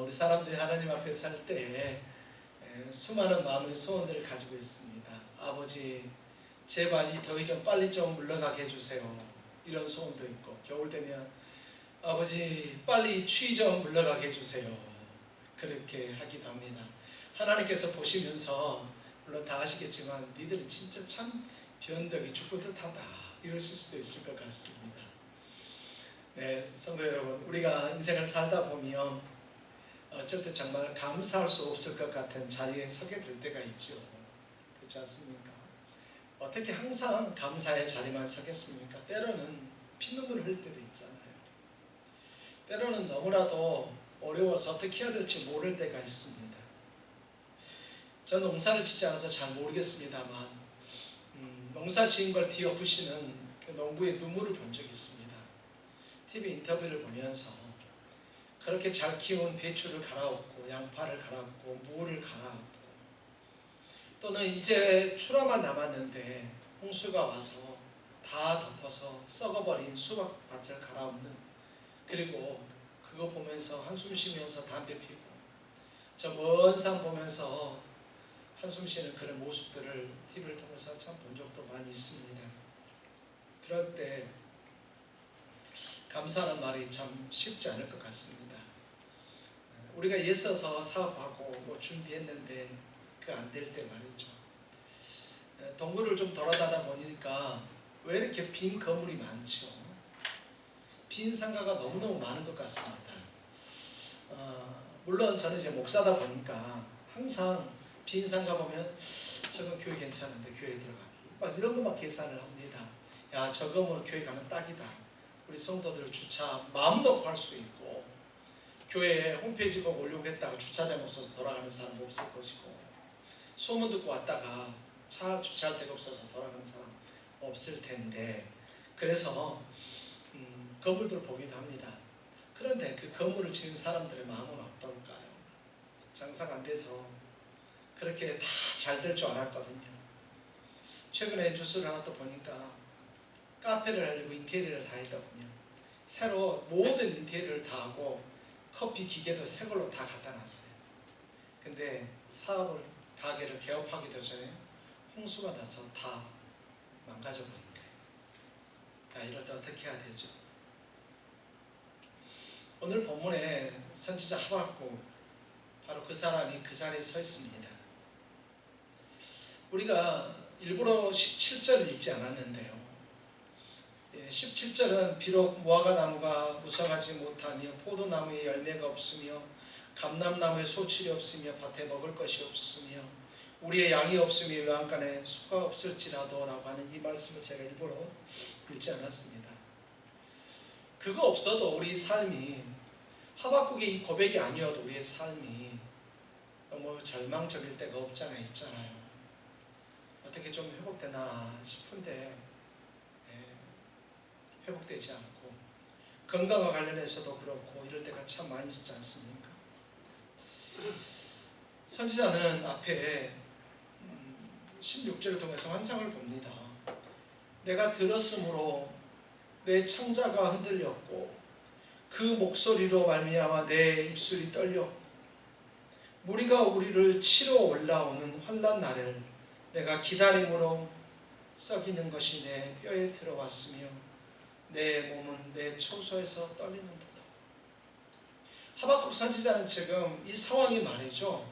우리 사람들이 하나님 앞에 살 때 수많은 마음의 소원들을 가지고 있습니다. 아버지, 제발 이 더위 좀 빨리 좀 물러가게 해주세요. 이런 소원도 있고, 겨울 되면 아버지 빨리 추위 좀 물러가게 해주세요. 그렇게 하기도 합니다. 하나님께서 보시면서 물론 다 아시겠지만 니들은 진짜 참 변덕이 죽을 듯하다 이러실 수도 있을 것 같습니다. 네, 성도 여러분, 우리가 인생을 살다 보면 어쩔 때 정말 감사할 수 없을 것 같은 자리에 서게 될 때가 있죠. 그렇지 않습니까? 어떻게 항상 감사의 자리만 서겠습니까? 때로는 피눈물을 흘릴 때도 있잖아요. 때로는 너무나도 어려워서 어떻게 해야 될지 모를 때가 있습니다. 저 농사를 짓지 않아서 잘 모르겠습니다만 농사 지은 걸 뒤엎으시는 그 농부의 눈물을 본 적이 있습니다. TV 인터뷰를 보면서 그렇게 잘 키운 배추를 갈아엎고 양파를 갈아엎고 무를 갈아엎고 또는 이제 출하만 남았는데 홍수가 와서 다 덮어서 썩어버린 수박밭을 갈아엎는, 그리고 그거 보면서 한숨 쉬면서 담배 피고 저 먼 산 보면서 한숨 쉬는 그런 모습들을 TV를 통해서 참 본 적도 많이 있습니다. 그럴 때 감사하는 말이 참 쉽지 않을 것 같습니다. 우리가 애써서 사업하고 뭐 준비했는데 그 안 될 때 말이죠. 동굴을 좀 돌아다니다 보니까 왜 이렇게 빈 건물이 많죠? 빈 상가가 너무너무 많은 것 같습니다. 물론 저는 이제 목사다 보니까 항상 빈 상가 보면 저거 교회 괜찮은데 교회 들어가기 막 이런 거 막 계산을 합니다. 야, 저거 뭐 교회 가면 딱이다. 우리 성도들 주차 마음 놓고 할 수 있고, 교회에 홈페이지 보고 올려고 했다가 주차장 없어서 돌아가는 사람 없을 것이고, 소문 듣고 왔다가 차 주차할 데가 없어서 돌아가는 사람 없을 텐데, 그래서 건물들 보기도 합니다. 그런데 그 건물을 지은 사람들의 마음은 어떨까요? 장사가 안 돼서 그렇게 다 잘 될 줄 알았거든요. 최근에 뉴스를 하나 또 보니까 카페를 하려고 인테리어를 다 했거든요. 새로 모든 인테리어를 다 하고 커피 기계도 새 걸로 다 갖다 놨어요. 근데 사업을, 가게를 개업하기도 전에 홍수가 나서 다 망가져 버린 거예요. 야, 이럴 때 어떻게 해야 되죠? 오늘 본문에 선지자 하박국, 바로 그 사람이 그 자리에 서 있습니다. 우리가 일부러 17절을 읽지 않았는데요. 17절은 비록 무화과나무가 무성하지 못하며 포도나무에 열매가 없으며 감람나무에 소출이 없으며 밭에 먹을 것이 없으며 우리의 양이 없으며 외양간에 소가 없을지라도 라고 하는 이 말씀을 제가 일부러 읽지 않았습니다. 그거 없어도 우리 삶이, 하박국의 이 고백이 아니어도 우리의 삶이 너무 절망적일 때가 없잖아요. 있잖아요. 어떻게 좀 회복되나 싶은데 회복되지 않고, 건강과 관련해서도 그렇고 이럴 때가 참 많이 있지 않습니까? 선지자는 앞에 16절을 통해서 환상을 봅니다. 내가 들었으므로 내 창자가 흔들렸고 그 목소리로 말미암아 내 입술이 떨렸고 무리가 우리를 치러 올라오는 환난 날을 내가 기다림으로 썩이는 것이 내 뼈에 들어왔으며 내 몸은 내 초소에서 떨리는도다. 하박국 선지자는 지금 이 상황이 말이죠,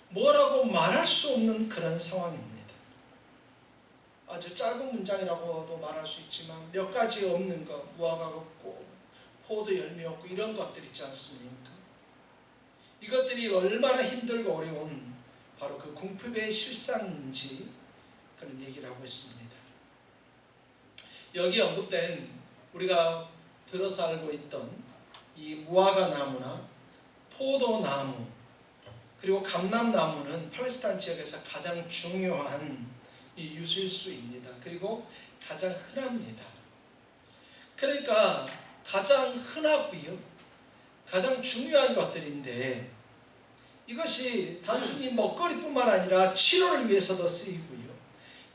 뭐라고 말할 수 없는 그런 상황입니다. 아주 짧은 문장이라고도 말할 수 있지만 몇 가지 없는 것, 무화과가 없고 포도 열매 없고 이런 것들 있지 않습니까? 이것들이 얼마나 힘들고 어려운 바로 그 궁핍의 실상인지 그런 얘기를 하고 있습니다. 여기 언급된 우리가 들어서 알고 있던 이 무화과나무나 포도나무 그리고 감람나무는 팔레스타인 지역에서 가장 중요한 이 유실수입니다. 그리고 가장 흔합니다. 그러니까 가장 흔하고요, 가장 중요한 것들인데 이것이 단순히 먹거리뿐만 아니라 치료를 위해서도 쓰이고요,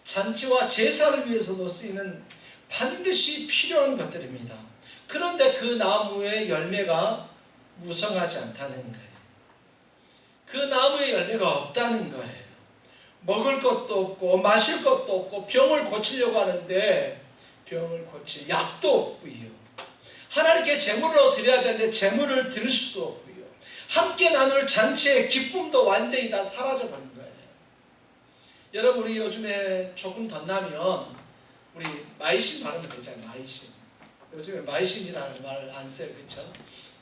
잔치와 제사를 위해서도 쓰이는 반드시 필요한 것들입니다. 그런데 그 나무의 열매가 무성하지 않다는 거예요. 그 나무의 열매가 없다는 거예요. 먹을 것도 없고 마실 것도 없고 병을 고치려고 하는데 병을 고칠 약도 없고요. 하나님께 제물로 드려야 되는데 제물을 드릴 수도 없고요. 함께 나눌 잔치의 기쁨도 완전히 다 사라져버린 거예요. 여러분, 우리 요즘에 조금 덧나면 우리 마이신 발음도 되잖아요. 마이신. 요즘에 마이신이라는 말 안 써요. 그렇죠?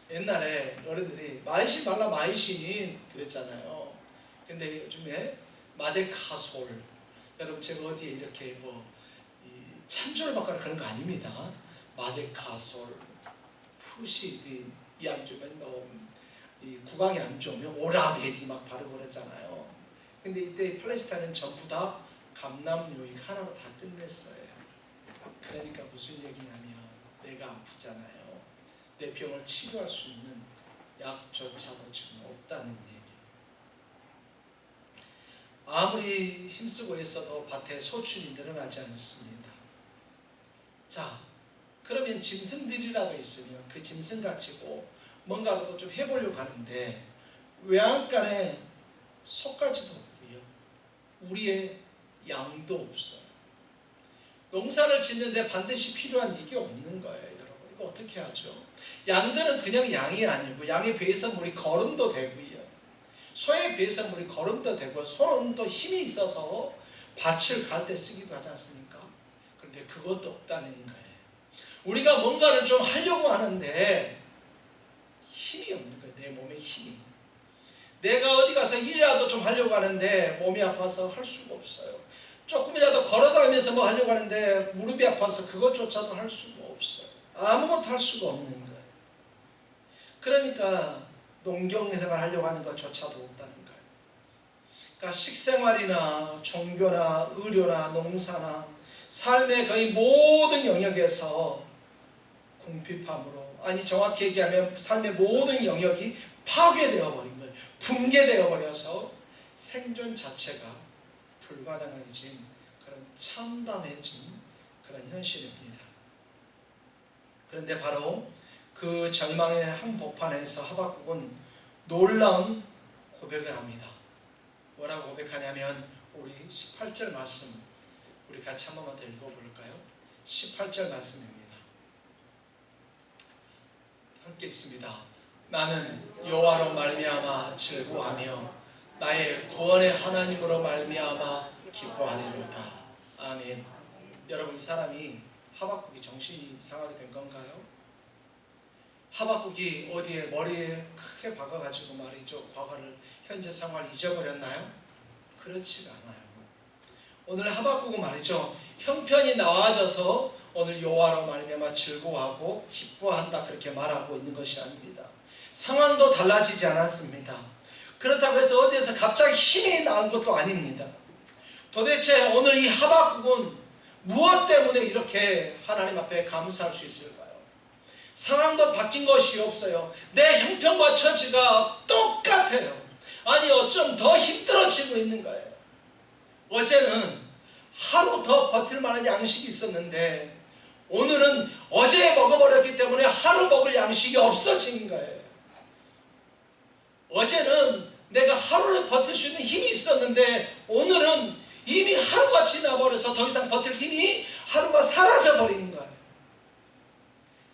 옛날에 어른들이 마이신 발라 마이신 그랬잖아요. 근데 요즘에 마데카솔. 여러분, 제가 어디에 이렇게 찬조를 받거나 그런 거 아닙니다. 마데카솔, 푸시딘, 이 안 좋으면 이 구강이 안 좋으면 오라메디 막 바르고 그랬잖아요. 근데 이때 팔레스타인은 전부 다 감람유익 하나로 다 끝냈어요. 그러니까 무슨 얘기냐면 내가 아프잖아요. 내 병을 치료할 수 있는 약조차도 지금 없다는 얘기. 아무리 힘쓰고 있어도 밭에 소출이 늘어나지 않습니다. 자, 그러면 짐승들이라도 있으면 그 짐승 가지고 뭔가라도 좀 해보려고 하는데 외양간에 소까지도 없고요. 우리의 양도 없어요. 농사를 짓는데 반드시 필요한 이게 없는 거예요. 여러분, 이거 어떻게 하죠? 양들은 그냥 양이 아니고 양에 비해서 우리 거름도 되고요. 소에 비해서 우리 거름도 되고 소는 또 힘이 있어서 밭을 갈 때 쓰기도 하지 않습니까? 그런데 그것도 없다는 거예요. 우리가 뭔가를 좀 하려고 하는데 힘이 없는 거예요. 내 몸에 힘이. 내가 어디 가서 일이라도 좀 하려고 하는데 몸이 아파서 할 수가 없어요. 조금이라도 걸어다니면서 뭐 하려고 하는데 무릎이 아파서 그것조차도 할 수가 없어요. 아무것도 할 수가 없는 거예요. 그러니까 농경생활 하려고 하는 것조차도 없다는 거예요. 그러니까 식생활이나 종교나 의료나 농사나 삶의 거의 모든 영역에서 궁핍함으로, 아니 정확히 얘기하면 삶의 모든 영역이 파괴되어 버린 거예요. 붕괴되어 버려서 생존 자체가 불가능해진 그런 참담해진 그런 현실입니다. 그런데 바로 그 절망의 한복판에서 하박국은 놀라운 고백을 합니다. 뭐라고 고백하냐면 우리 18절 말씀 우리 같이 한 번만 더 읽어볼까요? 18절 말씀입니다. 함께 읽습니다. 나는 여호와로 말미암아 즐거워하며 나의 구원의 하나님으로 말미암아 기뻐하리로다. 아멘. 여러분, 이 사람이 하박국이 정신이 이상하게 된 건가요? 하박국이 어디에 머리에 크게 박아가지고 말이죠, 과거를 현재 상황을 잊어버렸나요? 그렇지가 않아요. 오늘 하박국은 말이죠, 형편이 나아져서 오늘 여호와로 말미암아 즐거워하고 기뻐한다 그렇게 말하고 있는 것이 아닙니다. 상황도 달라지지 않았습니다. 그렇다고 해서 어디에서 갑자기 힘이 나온 것도 아닙니다. 도대체 오늘 이 하박국은 무엇 때문에 이렇게 하나님 앞에 감사할 수 있을까요? 상황도 바뀐 것이 없어요. 내 형편과 처지가 똑같아요. 아니 어쩜 더 힘들어지고 있는 거예요. 어제는 하루 더 버틸 만한 양식이 있었는데 오늘은 어제 먹어버렸기 때문에 하루 먹을 양식이 없어진 거예요. 어제는 내가 하루를 버틸 수 있는 힘이 있었는데 오늘은 이미 하루가 지나버려서 더 이상 버틸 힘이 하루가 사라져버린 거예요.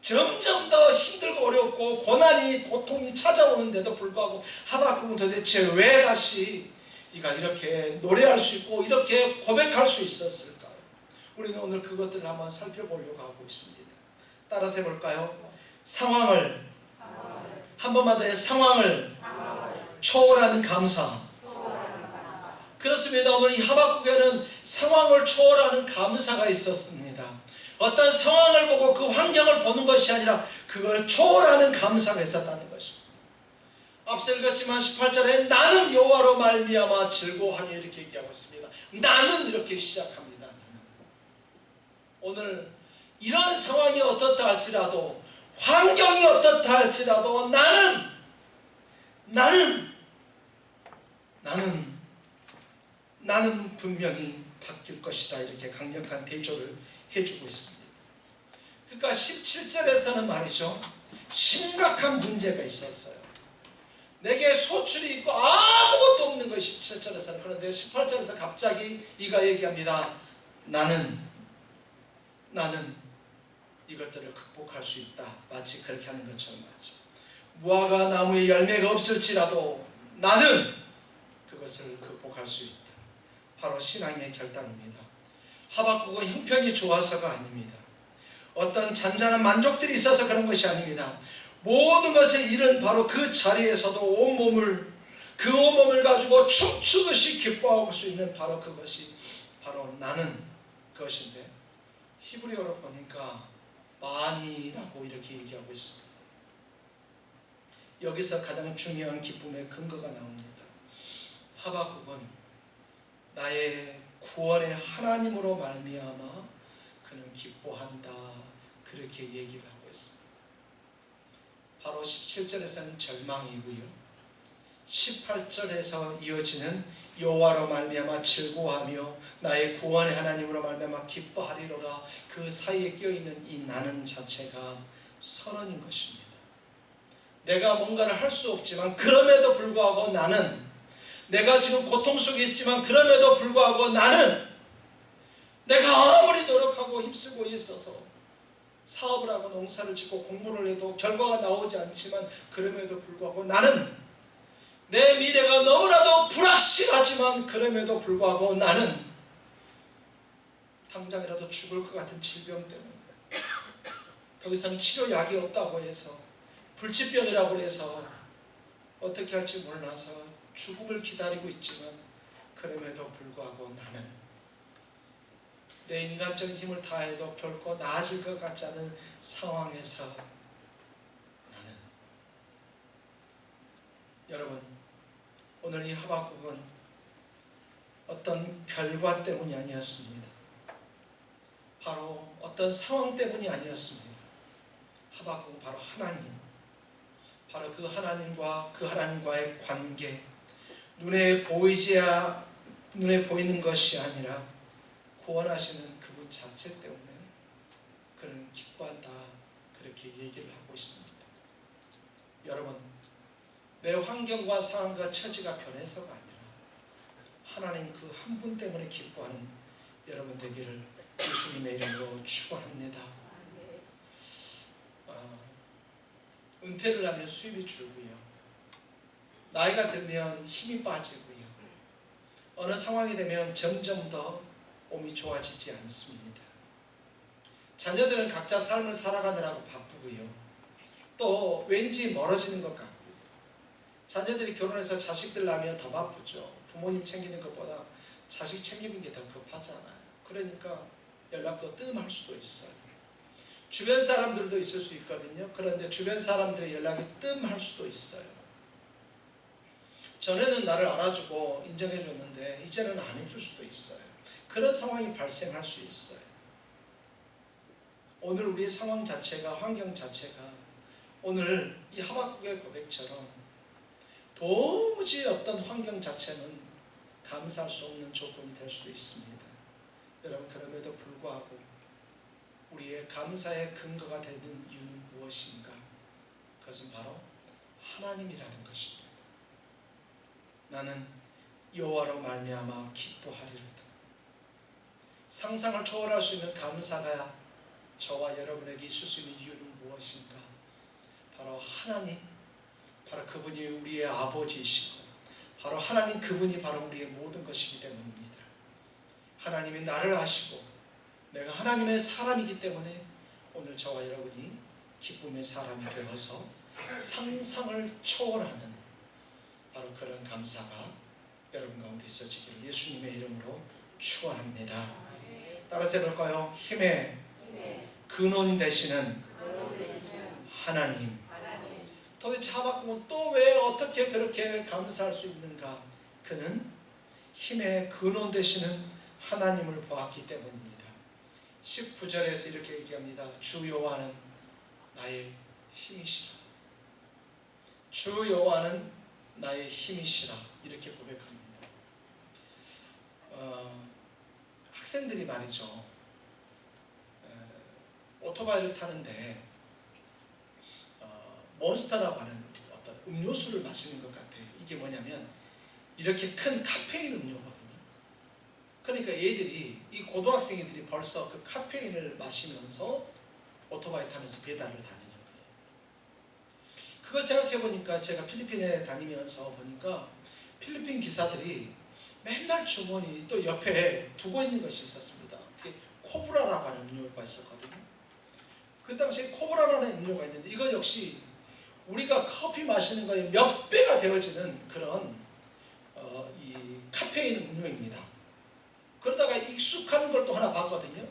점점 더 힘들고 어렵고 고난이 고통이 찾아오는데도 불구하고 하박국은 도대체 왜 다시 네가 이렇게 노래할 수 있고 이렇게 고백할 수 있었을까요? 우리는 오늘 그것들을 한번 살펴보려고 하고 있습니다. 따라서 해볼까요? 상황을 한 번만 더 상황을 초월하는 감사. 그렇습니다. 오늘 이 하박국에는 상황을 초월하는 감사가 있었습니다. 어떤 상황을 보고 그 환경을 보는 것이 아니라 그걸 초월하는 감사가 있었다는 것입니다. 앞서 읽었지만 18절에 나는 여호와로 말미암아 즐거워하니 이렇게 얘기하고 있습니다. 나는 이렇게 시작합니다. 오늘 이런 상황이 어떻다 할지라도 환경이 어떻다 할지라도 나는 분명히 바뀔 것이다. 이렇게 강력한 대조를 해주고 있습니다. 그러니까 17절에서는 말이죠, 심각한 문제가 있었어요. 내게 소출이 있고 아무것도 없는 거예요. 17절에서는. 그런데 18절에서 갑자기 이가 얘기합니다. 나는 이것들을 극복할 수 있다. 마치 그렇게 하는 것처럼 말이죠. 무화과 나무에 열매가 없을지라도 나는 그것을 극복할 수 있다. 바로 신앙의 결단입니다. 하박국은 형편이 좋아서가 아닙니다. 어떤 잔잔한 만족들이 있어서 그런 것이 아닙니다. 모든 것을 잃은 바로 그 자리에서도 그 온몸을 가지고 춤추듯이 기뻐할 수 있는 바로 그것이 바로 나는 그것인데, 히브리어로 보니까 만이라고 이렇게 얘기하고 있습니다. 여기서 가장 중요한 기쁨의 근거가 나옵니다. 하박국은 나의 구원의 하나님으로 말미암아 그는 기뻐한다, 그렇게 얘기를 하고 있습니다. 바로 17절에서는 절망이고요, 18절에서 이어지는 여호와로 말미암아 즐거워하며 나의 구원의 하나님으로 말미암아 기뻐하리로다, 그 사이에 껴있는 이 나는 자체가 선언인 것입니다. 내가 뭔가를 할 수 없지만 그럼에도 불구하고 나는, 내가 지금 고통 속에 있지만 그럼에도 불구하고 나는, 내가 아무리 노력하고 힘쓰고 있어서 사업을 하고 농사를 짓고 공부를 해도 결과가 나오지 않지만 그럼에도 불구하고 나는, 내 미래가 너무나도 불확실하지만 그럼에도 불구하고 나는 당장이라도 죽을 것 같은 질병 때문에 더 이상 치료약이 없다고 해서, 불치병이라고 해서 어떻게 할지 몰라서 죽음을 기다리고 있지만 그럼에도 불구하고 나는 내 인간적인 힘을 다해도 결코 나아질 것 같지 않은 상황에서 나는. 여러분, 오늘 이 하박국은 어떤 결과 때문이 아니었습니다. 바로 어떤 상황 때문이 아니었습니다. 하박국은 바로 하나님, 바로 그 하나님과 그 하나님과의 관계, 눈에 보이는 것이 아니라 구원하시는 그분 자체 때문에 그는 기뻐한다, 그렇게 얘기를 하고 있습니다. 여러분, 내 환경과 상황과 처지가 변해서가 아니라 하나님 그 한 분 때문에 기뻐하는 여러분 되기를 예수님의 이름으로 축원합니다. 은퇴를 하면 수입이 줄고요, 나이가 들면 힘이 빠지고요, 어느 상황이 되면 점점 더 몸이 좋아지지 않습니다. 자녀들은 각자 삶을 살아가느라고 바쁘고요, 또 왠지 멀어지는 것 같고요, 자녀들이 결혼해서 자식들 낳으면 더 바쁘죠. 부모님 챙기는 것보다 자식 챙기는 게 더 급하잖아요. 그러니까 연락도 뜸할 수도 있어요. 주변 사람들도 있을 수 있거든요. 그런데 주변 사람들의 연락이 뜸할 수도 있어요. 전에는 나를 알아주고 인정해줬는데 이제는 안 해줄 수도 있어요. 그런 상황이 발생할 수 있어요. 오늘 우리의 상황 자체가, 환경 자체가 오늘 이 하박국의 고백처럼 도무지 어떤 환경 자체는 감사할 수 없는 조건이 될 수도 있습니다. 여러분, 그럼에도 불구하고 우리의 감사의 근거가 되는 이유는 무엇인가? 그것은 바로 하나님이라는 것입니다. 나는 여호와로 말미암아 기뻐하리로다. 상상을 초월할 수 있는 감사가 저와 여러분에게 있을 수 있는 이유는 무엇인가? 바로 하나님, 바로 그분이 우리의 아버지이시고 바로 하나님 그분이 바로 우리의 모든 것이기 때문입니다. 하나님이 나를 아시고 내가 하나님의 사람이기 때문에 오늘 저와 여러분이 기쁨의 사람이 되어서 상상을 초월하는 바로 그런 감사가 여러분 가운데 있어지기를 예수님의 이름으로 축원합니다. 따라서 해볼까요? 힘의 근원이 되시는 하나님. 도대체 하박국은 또 왜 어떻게 그렇게 감사할 수 있는가? 그는 힘의 근원 되시는 하나님을 보았기 때문입니다. 19절에서 이렇게 얘기합니다. 주 여호와는 나의 힘이시라. 주 여호와는 나의 힘이시라. 이렇게 고백합니다. 학생들이 말이죠, 오토바이를 타는데 몬스터라고 하는 어떤 음료수를 마시는 것 같아요. 이게 뭐냐면 이렇게 큰 카페인 음료거든요. 그러니까 얘들이 이 고등학생들이 벌써 그 카페인을 마시면서 오토바이 타면서 배달을 다니는 거예요. 그거 생각해 보니까 제가 필리핀에 다니면서 보니까 필리핀 기사들이 맨날 주머니 또 옆에 두고 있는 것이 있었습니다. 그게 코브라라고 하는 음료가 있었거든요. 그 당시에 코브라라는 음료가 있는데 이거 역시 우리가 커피 마시는 거에 몇 배가 되어지는 그런 이 카페인 음료입니다. 그러다가 익숙한 걸 또 하나 봤거든요.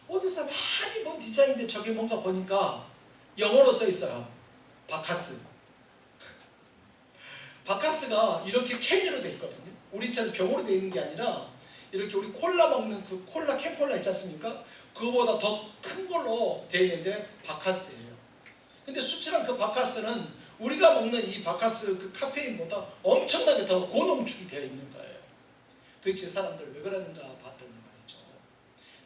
어디서 많이 본 디자인인데 저게 뭔가 보니까 영어로 써 있어요. 바카스. 바카스가 이렇게 캔으로 되어 있거든요. 우리처럼 병으로 되어 있는 게 아니라 이렇게 우리 콜라 먹는 그 콜라 캔콜라 있지 않습니까? 그거보다 더 큰 걸로 되어 있는데 바카스예요. 근데 수출한 그 바카스는 우리가 먹는 이 바카스 그 카페인보다 엄청나게 더 고농축이 되어 있는 거예요. 도대체 사람들 왜 그러는가 봤더니 말이죠.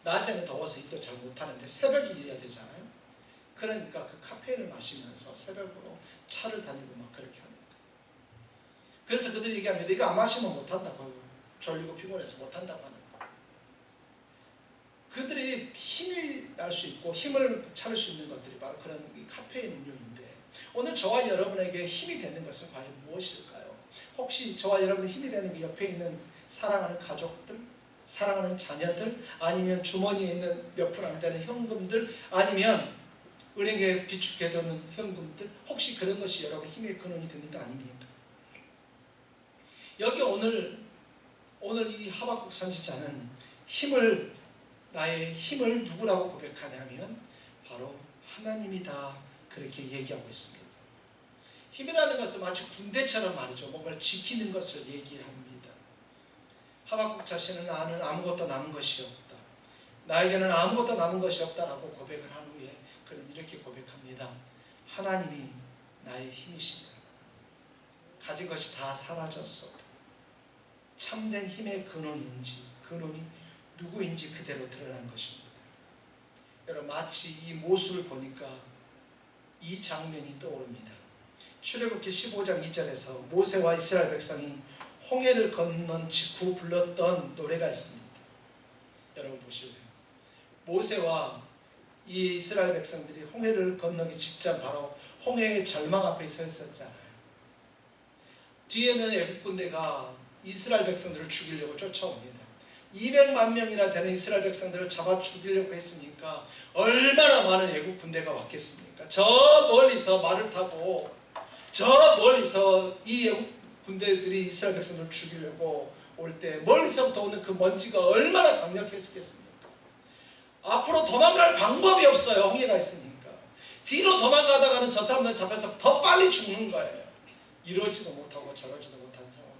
낮에는 더워서 일도 잘 못하는데 새벽에 일해야 되잖아요. 그러니까 그 카페인을 마시면서 새벽으로 차를 다니고 막 그렇게 합니다. 그래서 그들이 얘기합니다. 이거 안 마시면 못한다고. 졸리고 피곤해서 못한다고 하는 거예요. 그들이 힘이 날 수 있고 힘을 찾을 수 있는 것들이 바로 그런 이 카페인 음료인데 오늘 저와 여러분에게 힘이 되는 것은 과연 무엇일까요? 혹시 저와 여러분 힘이 되는 게 옆에 있는 사랑하는 가족들, 사랑하는 자녀들, 아니면 주머니에 있는 몇 푼 안 되는 현금들, 아니면 은행에 비축해 두는 현금들, 혹시 그런 것이 여러분 힘의 근원이 되는 거 아닙니까? 여기 오늘 이 하박국 선지자는 나의 힘을 누구라고 고백하냐면 바로 하나님이다 그렇게 얘기하고 있습니다. 힘이라는 것은 마치 군대처럼 말이죠. 뭔가를 지키는 것을 얘기합니다. 하박국 자신은 나는 아무것도 남은 것이 없다. 나에게는 아무것도 남은 것이 없다라고 고백을 한 후에 그는 이렇게 고백합니다. 하나님이 나의 힘이시다. 가진 것이 다 사라졌어. 참된 힘의 근원이 누구인지 그대로 드러난 것입니다. 여러분 마치 이 모습을 보니까 이 장면이 떠오릅니다. 출애굽기 15장 2절에서 모세와 이스라엘 백성이 홍해를 건넌 직후 불렀던 노래가 있습니다. 여러분 보실래요? 모세와 이 이스라엘 백성들이 홍해를 건너기 직전 바로 홍해의 절망 앞에 서 있었잖아요. 뒤에는 애국 군대가 이스라엘 백성들을 죽이려고 쫓아옵니다. 200만 명이나 되는 이스라엘 백성들을 잡아 죽이려고 했으니까 얼마나 많은 애국 군대가 왔겠습니까? 저 멀리서 말을 타고 저 멀리서 이 애국 군대들이 이스라엘 백성들을 죽이려고 올 때 멀리서부터 오는 그 먼지가 얼마나 강력했겠습니까? 앞으로 도망갈 방법이 없어요. 홍해가 있으니까. 뒤로 도망가다가는 저 사람들 잡혀서 더 빨리 죽는 거예요. 이러지도 못하고 저러지도 못하는 상황입니다.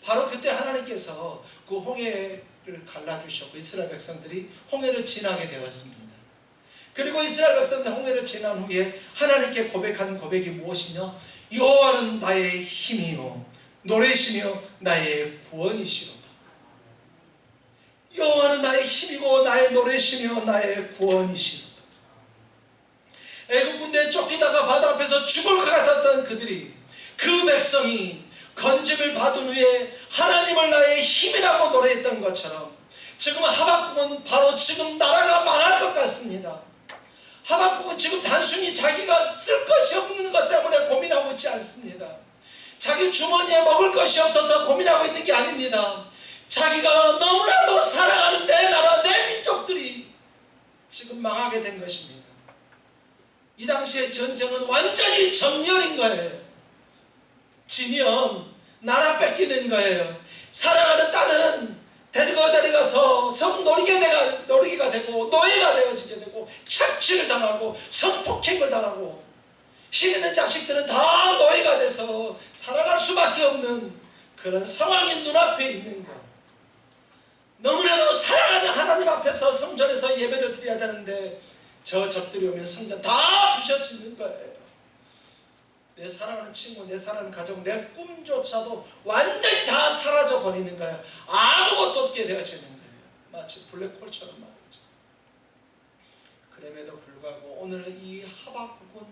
바로 그때 하나님께서 그 홍해를 갈라주셨고 이스라엘 백성들이 홍해를 지나게 되었습니다. 그리고 이스라엘 백성들 홍해를 지난 후에 하나님께 고백하는 고백이 무엇이냐? 여호와는 나의 힘이요 노래시며 나의 구원이시로다. 여호와는 나의 힘이고 나의 노래시며 나의 구원이시로다. 애국 군대에 쫓기다가 바다 앞에서 죽을 것 같았던 그들이 그 백성이 건짐을 받은 후에 하나님을 나의 힘이라고 노래했던 것처럼 지금 하박국은 바로 지금 나라가 망할 것 같습니다. 하박국은 지금 단순히 자기가 쓸 것이 없는 것 때문에 고민하고 있지 않습니다. 자기 주머니에 먹을 것이 없어서 고민하고 있는 게 아닙니다. 자기가 너무나도 사랑하는 내 나라, 내 민족들이 지금 망하게 된 것입니다. 이 당시의 전쟁은 완전히 정렬인 거예요. 지면 나라 뺏기는 거예요. 사랑하는 딸은 데려가서 성놀이가 되고 노예가 되어지게 되고 착취를 당하고 성폭행을 당하고 실 있는 자식들은 다 노예가 돼서 살아갈 수밖에 없는 그런 상황이 눈앞에 있는 것. 너무나도 사랑하는 하나님 앞에서 성전에서 예배를 드려야 되는데 저 적들이 오면 성전 다 부셔지는 거예요. 내 사랑하는 친구, 내 사랑하는 가족, 내 꿈조차도 완전히 다 사라져 버리는 거예요. 아무것도 없게 되어지는 거예요. 마치 블랙홀처럼 말이죠. 그럼에도 불구하고 오늘 이 하박국은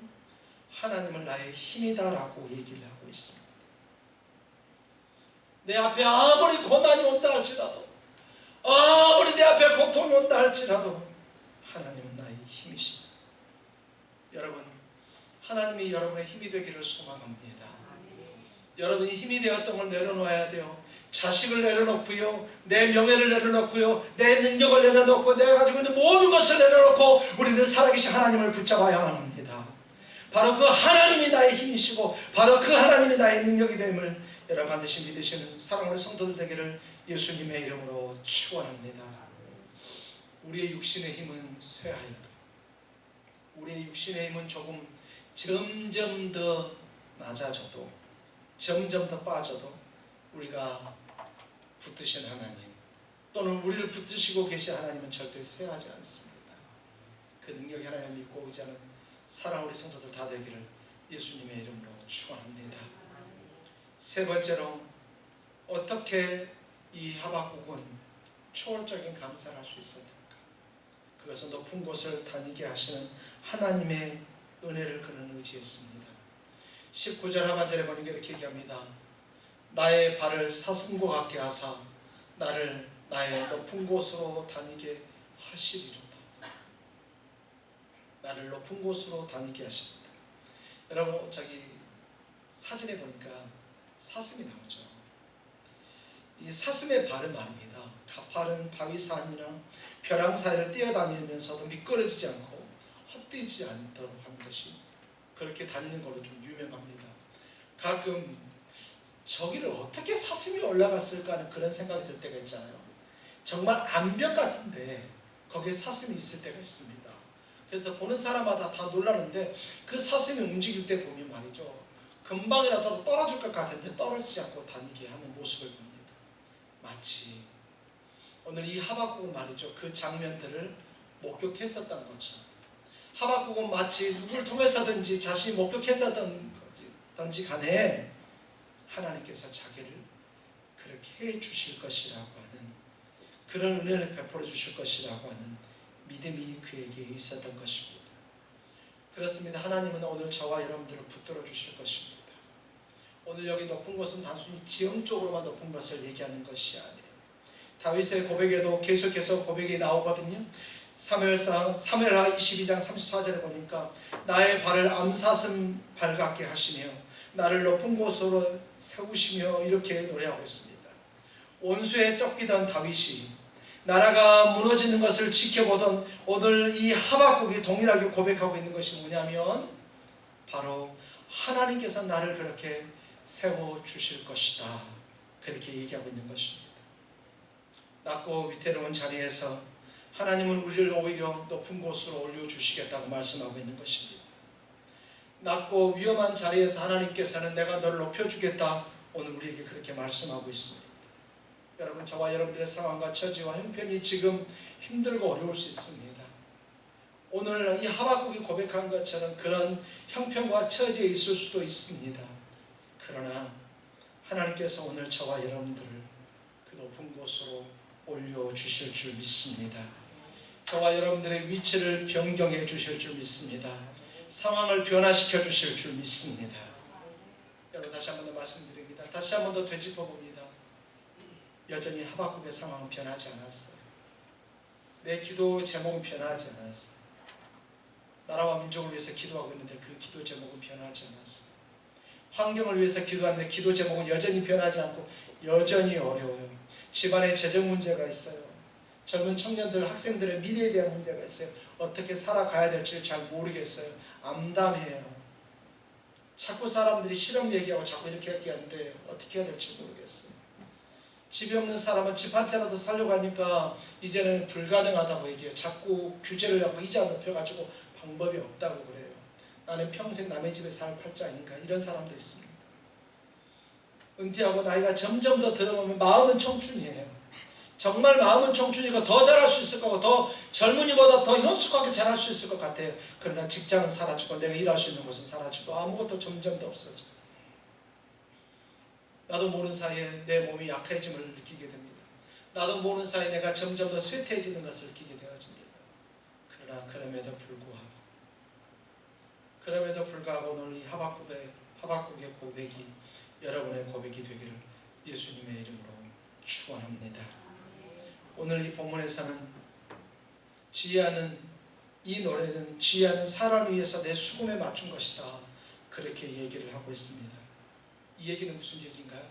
하나님을 나의 힘이다라고 얘기를 하고 있습니다. 내 앞에 아무리 고난이 온다 할지라도, 아무리 내 앞에 고통이 온다 할지라도 하나님은 나의 힘이시다. 여러분, 하나님이 여러분의 힘이 되기를 소망합니다. 여러분이 힘이 되었던 걸 내려놓아야 돼요. 자식을 내려놓고요, 내 명예를 내려놓고요, 내 능력을 내려놓고 내가 가지고 있는 모든 것을 내려놓고 우리는 살아계신 하나님을 붙잡아야만 합니다. 바로 그 하나님이 나의 힘이시고 바로 그 하나님이 나의 능력이 됨을 여러분 반드시 믿으시는 사랑하는 성도들 되기를 예수님의 이름으로 축원합니다. 우리의 육신의 힘은 쇠하여, 우리의 육신의 힘은 조금 점점 더 낮아져도, 점점 더 빠져도 우리가 붙드신 하나님 또는 우리를 붙드시고 계신 하나님은 절대 쇠하지 않습니다. 그 능력이 하나님을 믿고 의지하는 사랑하는 우리 성도들 다 되기를 예수님의 이름으로 축원합니다. 세 번째로, 어떻게 이 하박국은 초월적인 감사를 할 수 있었는가? 그것은 높은 곳을 다니게 하시는 하나님의 은혜를 그는 의지했습니다. 19절 하반절에 보는 게 이렇게 얘기합니다. 나의 발을 사슴과 같게 하사 나를 나의 높은 곳으로 다니게 하시리로다. 나를 높은 곳으로 다니게 하십니다. 여러분, 사진에 보니까 사슴이 나오죠. 이 사슴의 발은 말입니다. 가파른 바위산이나 벼랑 사이를 뛰어다니면서도 미끄러지지 않고 헛디지 않도록 하는 것이, 그렇게 다니는 걸로 좀 유명합니다. 가끔 저기를 어떻게 사슴이 올라갔을까 하는 그런 생각이 들 때가 있잖아요. 정말 암벽 같은데 거기에 사슴이 있을 때가 있습니다. 그래서 보는 사람마다 다 놀라는데, 그 사슴이 움직일 때 보면 말이죠, 금방이라도 떨어질 것 같은데 떨어지지 않고 다니게 하는 모습을 봅니다. 마치 오늘 이 하박국은 말이죠, 그 장면들을 목격했었던 것처럼, 하박국은 마치 누구를 통해서든지 자신이 목격했었던지 간에 하나님께서 자기를 그렇게 해 주실 것이라고 하는, 그런 은혜를 베풀어 주실 것이라고 하는 믿음이 그에게 있었던 것입니다. 그렇습니다. 하나님은 오늘 저와 여러분들을 붙들어 주실 것입니다. 오늘 여기 높은 것은 단순히 지형적으로만 높은 것을 얘기하는 것이 아니에요. 다윗의 고백에도 계속해서 고백이 나오거든요. 사무엘하 22장 34절에 보니까 나의 발을 암사슴 발 같게 하시며 나를 높은 곳으로 세우시며 이렇게 노래하고 있습니다. 원수에 쫓기던 다윗이 나라가 무너지는 것을 지켜보던 오늘 이 하박국이 동일하게 고백하고 있는 것이 뭐냐면, 바로 하나님께서 나를 그렇게 세워주실 것이다, 그렇게 얘기하고 있는 것입니다. 낮고 위태로운 자리에서 하나님은 우리를 오히려 높은 곳으로 올려주시겠다고 말씀하고 있는 것입니다. 낮고 위험한 자리에서 하나님께서는 내가 너를 높여주겠다, 오늘 우리에게 그렇게 말씀하고 있습니다. 여러분, 저와 여러분들의 상황과 처지와 형편이 지금 힘들고 어려울 수 있습니다. 오늘 이 하박국이 고백한 것처럼 그런 형편과 처지에 있을 수도 있습니다. 그러나 하나님께서 오늘 저와 여러분들을 그 높은 곳으로 올려주실 줄 믿습니다. 저와 여러분들의 위치를 변경해 주실 줄 믿습니다. 상황을 변화시켜 주실 줄 믿습니다. 여러분, 다시 한 번 더 말씀드립니다. 다시 한 번 더 되짚어봅니다. 여전히 하박국의 상황은 변하지 않았어요. 내 기도 제목은 변하지 않았어요. 나라와 민족을 위해서 기도하고 있는데 그 기도 제목은 변하지 않았어요. 환경을 위해서 기도하는데 기도 제목은 여전히 변하지 않고 여전히 어려워요. 집안에 재정 문제가 있어요. 젊은 청년들, 학생들의 미래에 대한 문제가 있어요. 어떻게 살아가야 될지 잘 모르겠어요. 암담해요. 자꾸 사람들이 실험 얘기하고 자꾸 이렇게 얘기하는데 어떻게 해야 될지 모르겠어요. 집이 없는 사람은 집 한 채라도 살려고 하니까 이제는 불가능하다고 얘기해요. 자꾸 규제를 하고 이자 높여가지고 방법이 없다고 그래요. 나는 평생 남의 집에 살 팔자 아닌가, 이런 사람도 있습니다. 은퇴하고 나이가 점점 더 들어오면 마음은 청춘이에요. 정말 마음은 청춘이고 더 잘할 수 있을 거고 더 젊은이보다 더 현숙하게 잘할 수 있을 것 같아요. 그러나 직장은 사라지고 내가 일할 수 있는 곳은 사라지고 아무것도 점점 더 없어져요. 나도 모르는 사이에 내 몸이 약해짐을 느끼게 됩니다. 나도 모르는 사이에 내가 점점 더 쇠퇴해지는 것을 느끼게 되어집니다. 그러나 그럼에도 불구하고 오늘 이 하박국의 고백이 여러분의 고백이 되기를 예수님의 이름으로 축원합니다. 오늘 이 본문에서는 지혜하는 이 노래는 지혜하는 사람을 위해서 내 수금에 맞춘 것이다, 그렇게 얘기를 하고 있습니다. 이 얘기는 무슨 얘기인가요?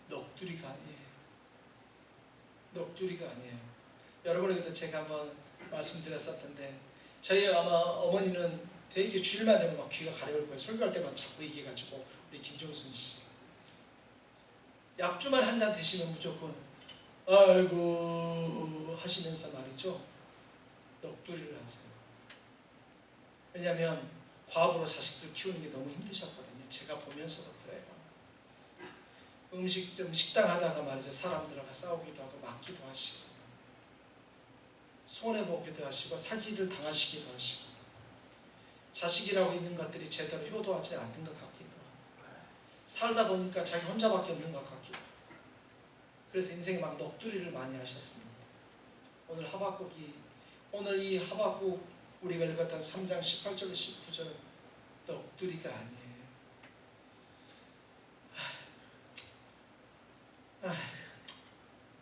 넋두리가 아니에요. 넋두리가 아니에요. 여러분에게도 제가 한번 말씀드렸었던데, 저희 아마 어머니는 되게 주일만 되면 막 귀가 가려울 거예요. 설교할 때만 자꾸 얘기해가지고, 우리 김종순 씨 약주만 한 잔 드시면 무조건 아이고 하시면서 말이죠, 넋두리를 하세요. 왜냐하면 과부로 자식들 키우는 게 너무 힘드셨거든요. 제가 보면서도 그래요. 음식점 식당 하다가 말이죠, 사람들하고 싸우기도 하고 맞기도 하시고 손해보기도 하시고 사기를 당하시기도 하시고 자식이라고 있는 것들이 제대로 효도하지 않는 것 같기도 하고 살다 보니까 자기 혼자밖에 없는 것 같기도 하고 그래서 인생에 막 넋두리를 많이 하셨습니다. 오늘 이 하박국 우리가 읽었던 3장 18절 19절은 넋두리가 아니에요.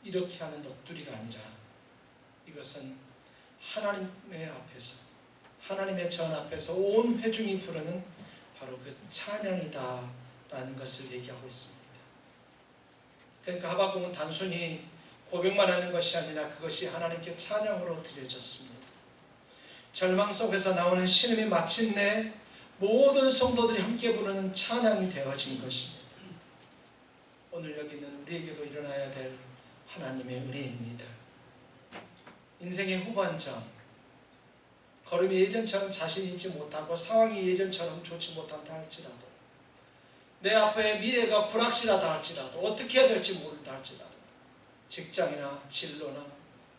이렇게 하는 넋두리가 아니라 이것은 하나님의 앞에서, 하나님의 전 앞에서 온 회중이 부르는 바로 그 찬양이다 라는 것을 얘기하고 있습니다. 그러니까 하박국은 단순히 고백만 하는 것이 아니라 그것이 하나님께 찬양으로 드려졌습니다. 절망 속에서 나오는 신음이 마침내 모든 성도들이 함께 부르는 찬양이 되어진 것입니다. 오늘 여기 있는 우리에게도 일어나야 될 하나님의 은혜입니다. 인생의 후반전, 걸음이 예전처럼 자신이 있지 못하고 상황이 예전처럼 좋지 못한다 할지라도, 내 앞에 미래가 불확실하다 할지라도, 어떻게 해야 될지 모른다 할지라도, 직장이나 진로나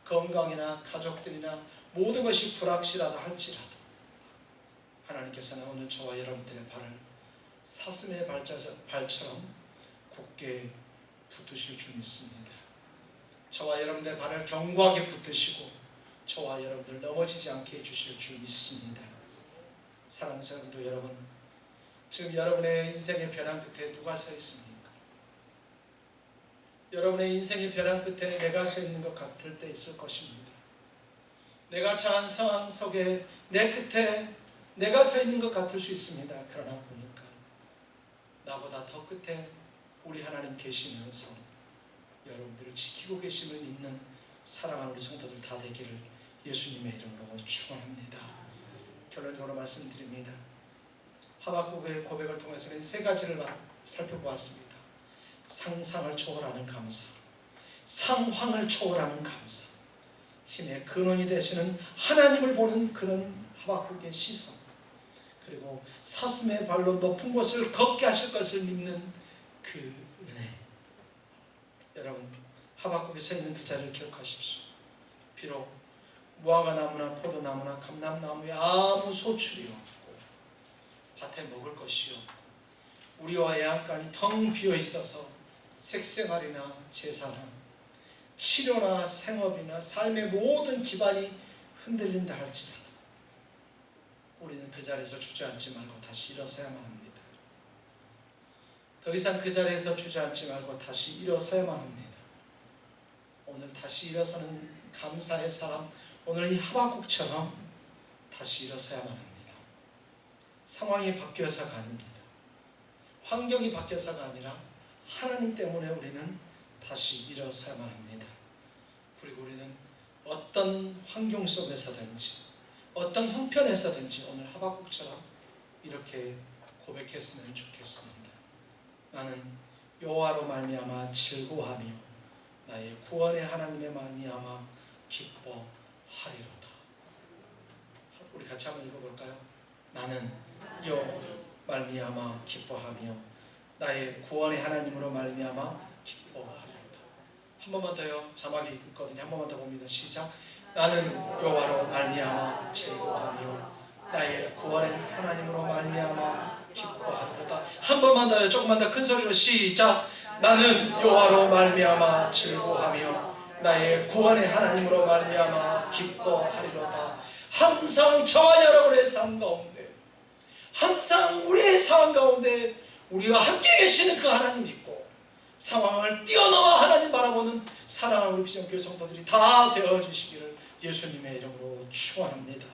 건강이나 가족들이나 모든 것이 불확실하다 할지라도 하나님께서는 오늘 저와 여러분들의 발을 사슴의 발처럼 굳게 붙드실 줄 믿습니다. 저와 여러분들의 발을 견고하게 붙드시고 저와 여러분들 넘어지지 않게 해주실 줄 믿습니다. 사랑하는 성도 여러분, 지금 여러분의 인생의 벼랑 끝에 누가 서 있습니까? 여러분의 인생의 벼랑 끝에 내가 서 있는 것 같을 때 있을 것입니다. 내가 처한 상황 속에 내 끝에 내가 서 있는 것 같을 수 있습니다. 그러나 보니까 나보다 더 끝에 우리 하나님 계시면서 여러분들을 지키고 계심을 믿는 사랑하는 우리 성도들 다 되기를 예수님의 이름으로 축원합니다. 결론적으로 말씀드립니다. 하박국의 고백을 통해서는 세 가지를 살펴보았습니다. 상상을 초월하는 감사, 상황을 초월하는 감사, 힘의 근원이 되시는 하나님을 보는 그런 하박국의 시선, 그리고 사슴의 발로 높은 곳을 걷게 하실 것을 믿는 그 은혜. 여러분, 하박국에 서 있는 그 자리를 기억하십시오. 비록 무화과나무나 포도나무나 감람나무에 아무 소출이 없고 밭에 먹을 것이 없고 우리와 애양간이 텅 비어 있어서 색생활이나 재산이나 치료나 생업이나 삶의 모든 기반이 흔들린다 할지라도 우리는 그 자리에서 주저앉지 말고 다시 일어서야만 합니다. 더 이상 그 자리에서 주저앉지 말고 다시 일어서야만 합니다. 오늘 다시 일어서는 감사의 사람, 오늘 이 하박국처럼 다시 일어서야만 합니다. 상황이 바뀌어서가 아닙니다. 환경이 바뀌어서가 아니라 하나님 때문에 우리는 다시 일어서야만 합니다. 그리고 우리는 어떤 환경 속에서든지 어떤 형편에서든지 오늘 하박국처럼 이렇게 고백했으면 좋겠습니다. 나는 여호와로 말미암아 즐거워하며 나의 구원의 하나님의 말미암아 기뻐하리로다. 우리 같이 한번 읽어볼까요? 나는 여호와로 말미암아 기뻐하며 나의 구원의 하나님으로 말미암아 기뻐하리로다. 한 번만 더요. 자막이 있거든요. 한 번만 더 봅니다. 시작. 나는 여호와로 말미암아 즐거워하며 나의 구원의 하나님으로 말미암아 기뻐하리로다. 한 번만 더요. 조금만 더 큰 소리로 시작. 나는 여호와로 말미암아 즐거워하며 나의 구원의 하나님으로 말미암아 기뻐하리로다. 항상 저와 여러분의 삶 가운데, 항상 우리의 삶 가운데 우리와 함께 계시는 그 하나님 믿고 상황을 뛰어넘어 하나님 바라보는 사랑하는 우리 비전교회 성도들이 다 되어지시기를 예수님의 이름으로 축원합니다.